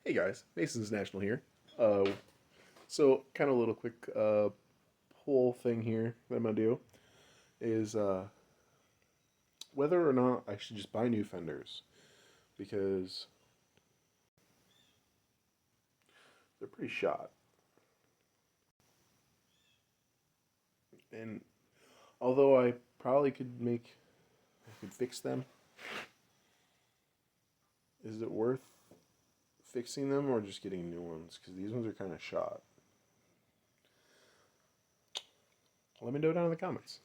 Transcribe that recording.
Hey guys, Mason's National here. Uh, so kind of a little quick poll thing here that I'm gonna do is whether or not I should just buy new fenders because they're pretty shot. And although I probably I could fix them, is it worth fixing them or just getting new ones? Because these ones are kind of shot. Let me know down in the comments.